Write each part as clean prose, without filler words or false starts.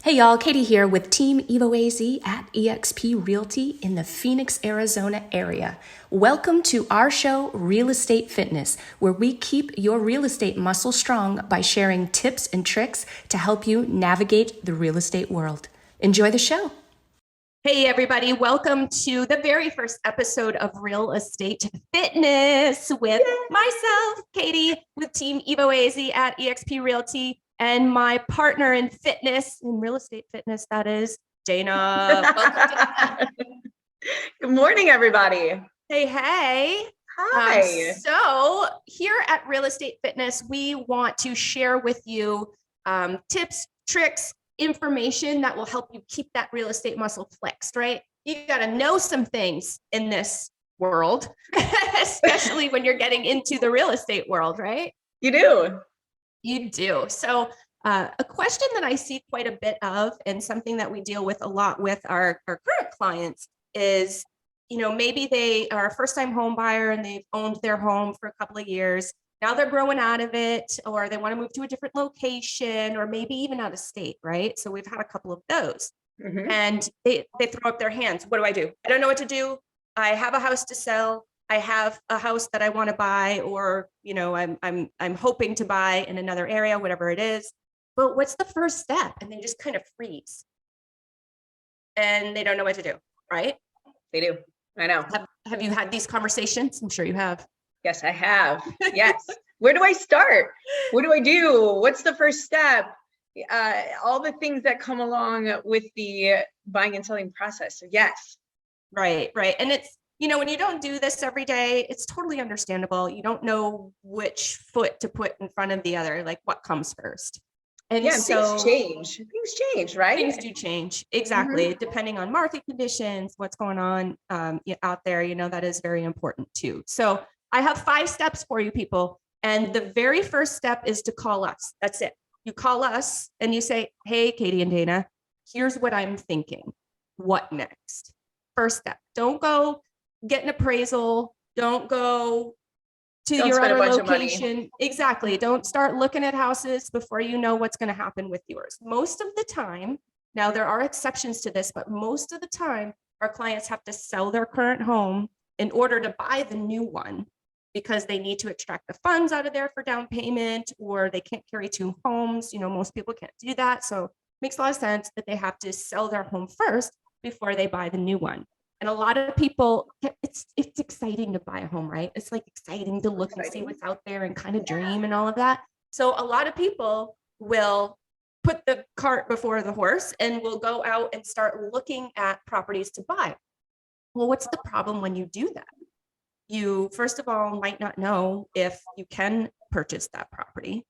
Hey y'all, Katie here with Team Evo AZ at eXp Realty in the Phoenix, Arizona area. Welcome to our show, Real Estate Fitness, where we keep your real estate muscle strong by sharing tips and tricks to help you navigate the real estate world. Enjoy the show. Hey everybody, welcome to the very first episode of Real Estate Fitness with myself, Katie, with Team Evo AZ at eXp Realty, and my partner in fitness, in real estate fitness, that is Dana. Good morning, everybody. Hey. Hi. So here at Real Estate Fitness, we want to share with you tips, tricks, information that will help you keep that real estate muscle flexed, right? You got to know some things in this world, especially when you're getting into the real estate world, right? You do. You do. So a question that I see quite a bit of, and something that we deal with a lot with our current clients is, maybe they are a first-time home buyer and they've owned their home for a couple of years. Now they're growing out of it, or they want to move to a different location, or maybe even out of state, right? So we've had a couple of those. And they throw up their hands. What do? I don't know what to do. I have a house to sell. I have a house that I want to buy, or I'm hoping to buy in another area, whatever it is. But what's the first step? And they just kind of freeze, and they don't know what to do, right? They do. I know. Have you had these conversations? I'm sure you have. Yes, I have. Yes. Where do I start? What do I do? What's the first step? All the things that come along with the buying and selling process. So yes. Right. And it's, when you don't do this every day, it's totally understandable. You don't know which foot to put in front of the other, like what comes first. And yeah, so things change, right? Things do change. Exactly. Depending on market conditions, what's going on out there, that is very important too. So I have 5 steps for you people. And the very first step is to call us. That's it. You call us and you say, hey, Katie and Dana, here's what I'm thinking. What next? First step. Don't go get an appraisal. Don't go to your other location. Exactly. Don't start looking at houses before you know what's going to happen with yours. Most of the time, now there are exceptions to this, but most of the time, our clients have to sell their current home in order to buy the new one, because they need to extract the funds out of there for down payment, or they can't carry 2 homes. Most people can't do that. So it makes a lot of sense that they have to sell their home first before they buy the new one. And a lot of people, it's exciting to buy a home, right? It's like exciting to look and see what's out there and kind of dream and all of that. So a lot of people will put the cart before the horse and will go out and start looking at properties to buy. Well, what's the problem when you do that? You, first of all, might not know if you can purchase that property.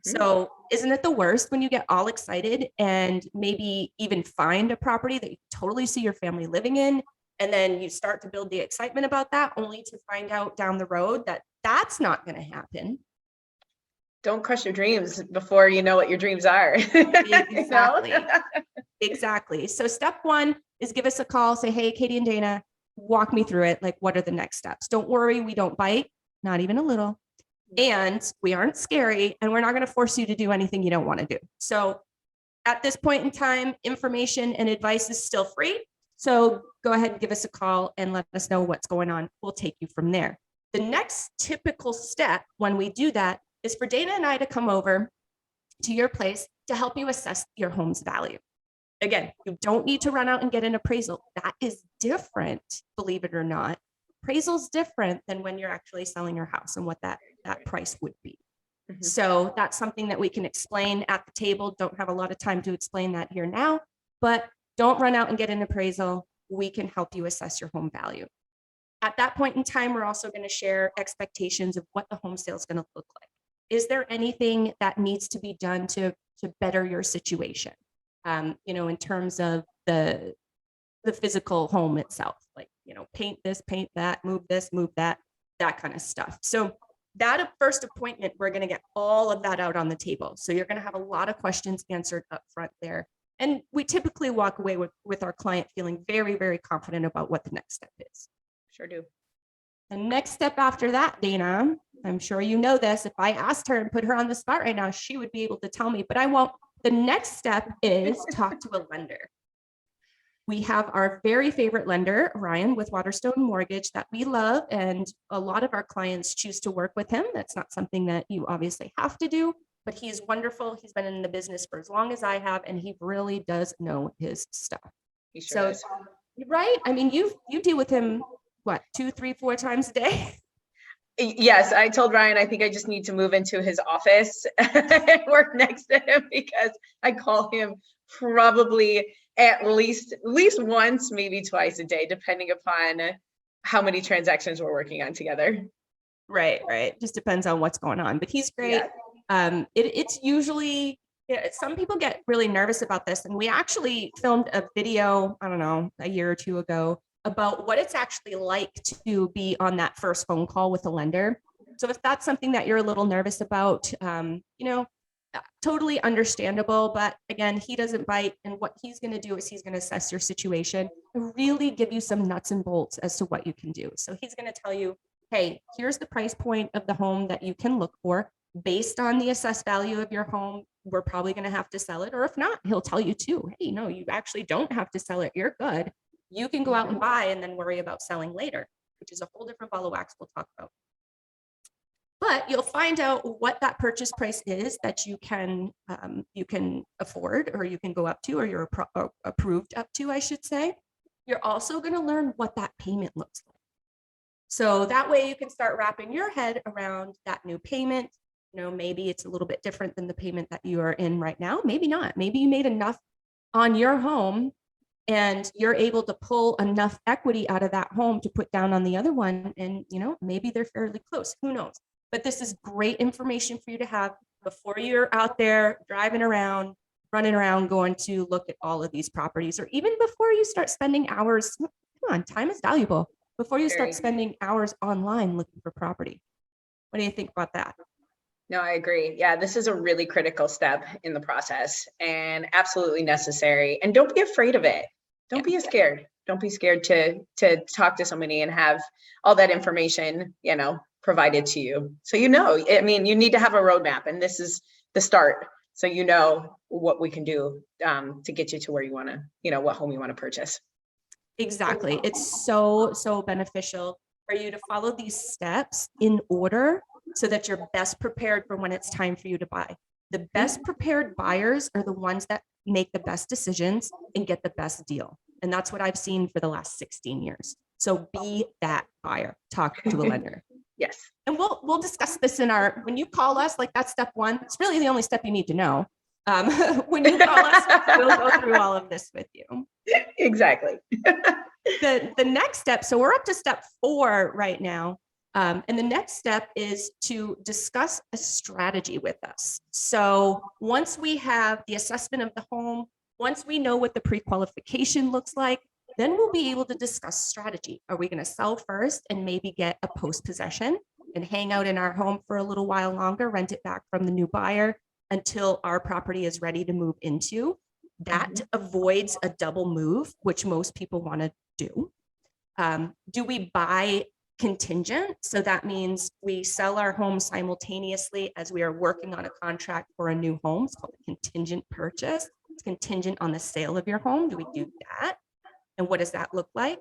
So isn't it the worst when you get all excited and maybe even find a property that you totally see your family living in, and then you start to build the excitement about that, only to find out down the road that that's not going to happen? Don't crush your dreams before you know what your dreams are. Exactly. Exactly. So step 1 is give us a call, say, hey, Katie and Dana, walk me through it. Like, what are the next steps? Don't worry, we don't bite, not even a little. And we aren't scary, and we're not going to force you to do anything you don't want to do. So at this point in time, information and advice is still free. So go ahead and give us a call and let us know what's going on. We'll take you from there. The next typical step when we do that is for Dana and I to come over to your place to help you assess your home's value. Again, you don't need to run out and get an appraisal. That is different, believe it or not. Appraisal is different than when you're actually selling your house and what that price would be. So that's something that we can explain at the table. Don't have a lot of time to explain that here now, but don't run out and get an appraisal. We can help you assess your home value. At that point in time, we're also going to share expectations of what the home sale is going to look like. Is there anything that needs to be done to better your situation? In terms of the physical home itself, like, paint this, paint that, move this, move that kind of stuff. So that first appointment, we're going to get all of that out on the table. So you're going to have a lot of questions answered up front there. And we typically walk away with our client feeling very, very confident about what the next step is. Sure do. The next step after that, Dana, I'm sure you know this. If I asked her and put her on the spot right now, she would be able to tell me, but I won't. The next step is talk to a lender. We have our very favorite lender, Ryan with Waterstone Mortgage, that we love, and a lot of our clients choose to work with him. That's not something that you obviously have to do, but he's wonderful. He's been in the business for as long as I have, and he really does know his stuff. He sure does. Right? I mean, you deal with him, what, 2, 3, 4 times a day? Yes, I told Ryan I think I just need to move into his office and work next to him, because I call him probably at least once, maybe twice a day, depending upon how many transactions we're working on together. Right. Just depends on what's going on, but he's great. Yeah. It's usually, some people get really nervous about this, and we actually filmed a video, I don't know, a year or two ago, about what it's actually like to be on that first phone call with a lender. So if that's something that you're a little nervous about, totally understandable. But again, he doesn't bite. And what he's going to do is he's going to assess your situation and really give you some nuts and bolts as to what you can do. So he's going to tell you, hey, here's the price point of the home that you can look for. Based on the assessed value of your home, we're probably going to have to sell it. Or if not, he'll tell you too, hey, no, you actually don't have to sell it. You're good. You can go out and buy and then worry about selling later, which is a whole different ball of wax we'll talk about. But you'll find out what that purchase price is that you can afford, or you can go up to, or you're approved up to, I should say. You're also going to learn what that payment looks like. So that way you can start wrapping your head around that new payment. Maybe it's a little bit different than the payment that you are in right now. Maybe not. Maybe you made enough on your home and you're able to pull enough equity out of that home to put down on the other one. And, maybe they're fairly close. Who knows? But this is great information for you to have before you're out there driving around, running around, going to look at all of these properties, or even before you start spending hours. Come on, time is valuable. Before you start spending hours online looking for property. What do you think about that? No, I agree. Yeah, this is a really critical step in the process and absolutely necessary. And don't be afraid of it. Don't be scared. Don't be scared to talk to somebody and have all that information, provided to you. So, you need to have a roadmap, and this is the start. So, what we can do to get you to where you want to, what home you want to purchase. Exactly. It's so beneficial for you to follow these steps in order so that you're best prepared for when it's time for you to buy. The best prepared buyers are the ones that make the best decisions and get the best deal. And that's what I've seen for the last 16 years. So be that buyer, talk to a lender. Yes. And we'll discuss this when you call us, like that's step one. It's really the only step you need to know. When you call us, we'll go through all of this with you. Exactly. The next step, so we're up to step 4 right now. And the next step is to discuss a strategy with us. So once we have the assessment of the home, once we know what the pre-qualification looks like, then we'll be able to discuss strategy. Are we going to sell first and maybe get a post-possession and hang out in our home for a little while longer, rent it back from the new buyer until our property is ready to move into? That avoids a double move, which most people want to do. Do we buy contingent? So that means we sell our home simultaneously as we are working on a contract for a new home. It's called a contingent purchase. It's contingent on the sale of your home. Do we do that? And what does that look like?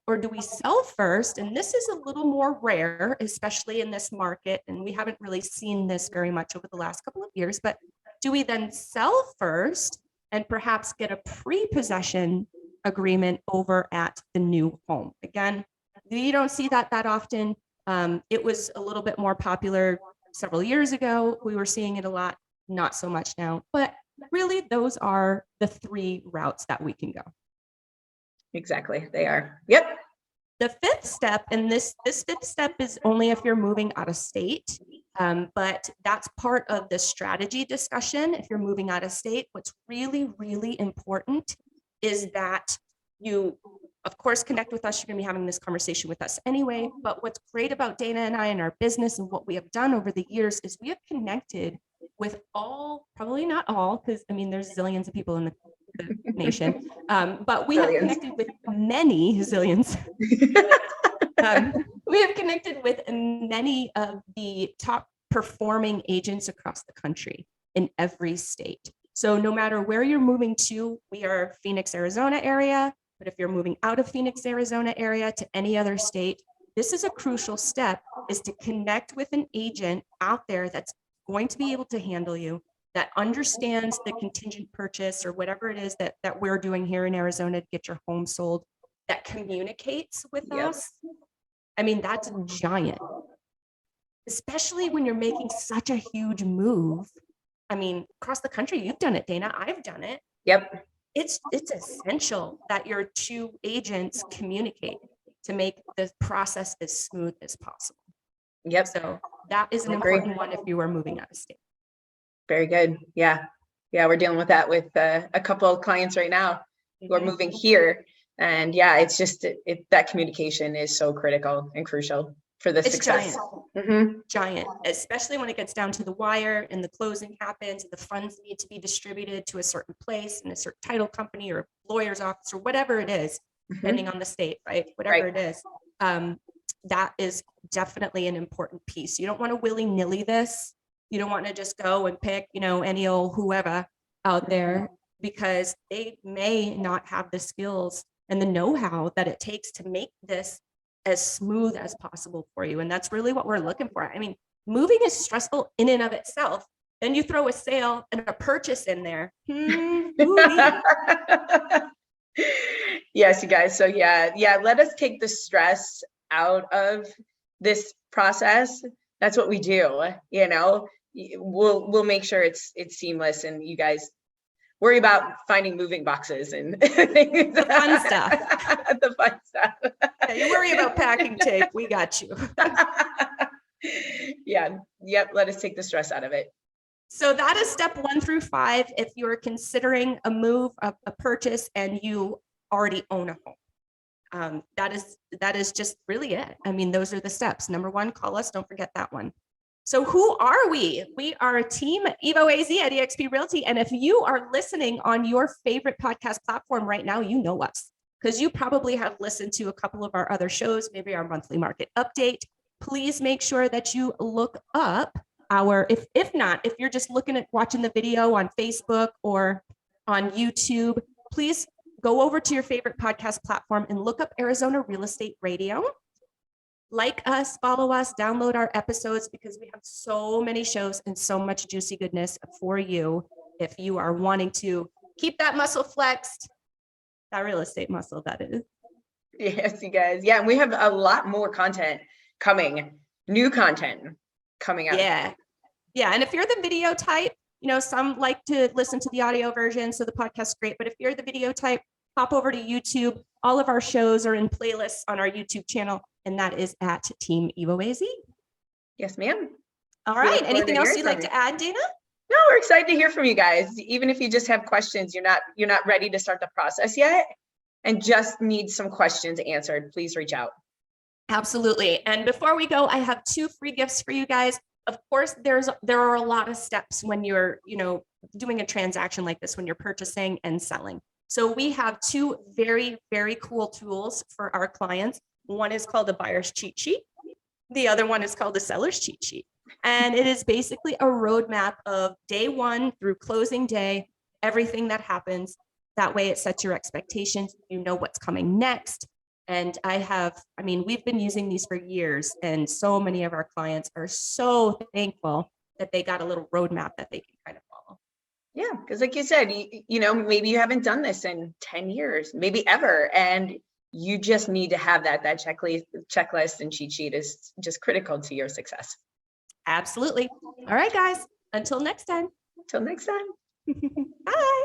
Or do we sell first? And this is a little more rare, especially in this market. And we haven't really seen this very much over the last couple of years, but do we then sell first and perhaps get a pre-possession agreement over at the new home? Again, you don't see that often. It was a little bit more popular several years ago. We were seeing it a lot, not so much now, but really those are the 3 routes that we can go. Exactly. They are. Yep. The 5th step, and this 5th step is only if you're moving out of state, but that's part of the strategy discussion. If you're moving out of state, what's really, really important is that you, of course, connect with us. You're going to be having this conversation with us anyway. But what's great about Dana and I and our business and what we have done over the years is we have connected with all, probably not all, because there's zillions of people in the nation, but we have connected with many zillions. We have connected with many of the top performing agents across the country in every state. So no matter where you're moving to, we are Phoenix, Arizona area, but if you're moving out of Phoenix, Arizona area to any other state, this is a crucial step, is to connect with an agent out there that's going to be able to handle you, that understands the contingent purchase or whatever it is that we're doing here in Arizona to get your home sold, that communicates with us. I mean, that's giant, especially when you're making such a huge move. I mean, across the country, you've done it, Dana. I've done it. Yep. It's essential that your two agents communicate to make the process as smooth as possible. Yep. So that is an important one if you are moving out of state. Very good. Yeah. Yeah. We're dealing with that with a couple of clients right now who are moving here. And yeah, it's just, that communication is so critical and crucial for the success. Giant, especially when it gets down to the wire and the closing happens, and the funds need to be distributed to a certain place in a certain title company or lawyer's office or whatever it is, depending on the state, right? Whatever it is. That is definitely an important piece. You don't want to willy-nilly this. You don't want to just go and pick, any old whoever out there, because they may not have the skills and the know-how that it takes to make this as smooth as possible for you. And that's really what we're looking for. I mean, moving is stressful in and of itself. Then you throw a sale and a purchase in there. Yes, you guys. So yeah, let us take the stress out of this process. That's what we do. We'll make sure it's seamless, and you guys worry about finding moving boxes and the fun stuff. The fun stuff. Yeah, you worry about packing tape. We got you. Yeah. Yep. Let us take the stress out of it. So that is step 1 through 5. If you are considering a move, a purchase, and you already own a home, that is just really it. I mean, those are the steps. Number 1, call us. Don't forget that one. So who are we? We are a team, Evo AZ at eXp Realty. And if you are listening on your favorite podcast platform right now, you know us, because you probably have listened to a couple of our other shows, maybe our monthly market update. Please make sure that you look up if not, if you're just watching the video on Facebook or on YouTube, please go over to your favorite podcast platform and look up Arizona Real Estate Radio. Like us, follow us, download our episodes, because we have so many shows and so much juicy goodness for you if you are wanting to keep that muscle flexed, that real estate muscle, that is. Yes, you guys. Yeah, we have a lot more content coming, new content coming out. Yeah. And if you're the video type, some like to listen to the audio version, so the podcast's great. But if you're the video type, hop over to YouTube. All of our shows are in playlists on our YouTube channel, and that is at Team Evo AZ. Yes, ma'am. All right. Anything else you'd like to add, Dana? No, we're excited to hear from you guys. Even if you just have questions, you're not ready to start the process yet, and just need some questions answered, please reach out. Absolutely. And before we go, I have 2 free gifts for you guys. Of course, there are a lot of steps when you're, doing a transaction like this, when you're purchasing and selling. So we have 2 very, very cool tools for our clients. One is called a buyer's cheat sheet. The other one is called a seller's cheat sheet. And it is basically a roadmap of day 1 through closing day, everything that happens. That way it sets your expectations. You know what's coming next. And we've been using these for years, and so many of our clients are so thankful that they got a little roadmap that they can kind of follow. Yeah, because like you said, maybe you haven't done this in 10 years, maybe ever, and you just need to have that checklist and cheat sheet is just critical to your success. Absolutely. All right, guys. Until next time. Until next time. Bye.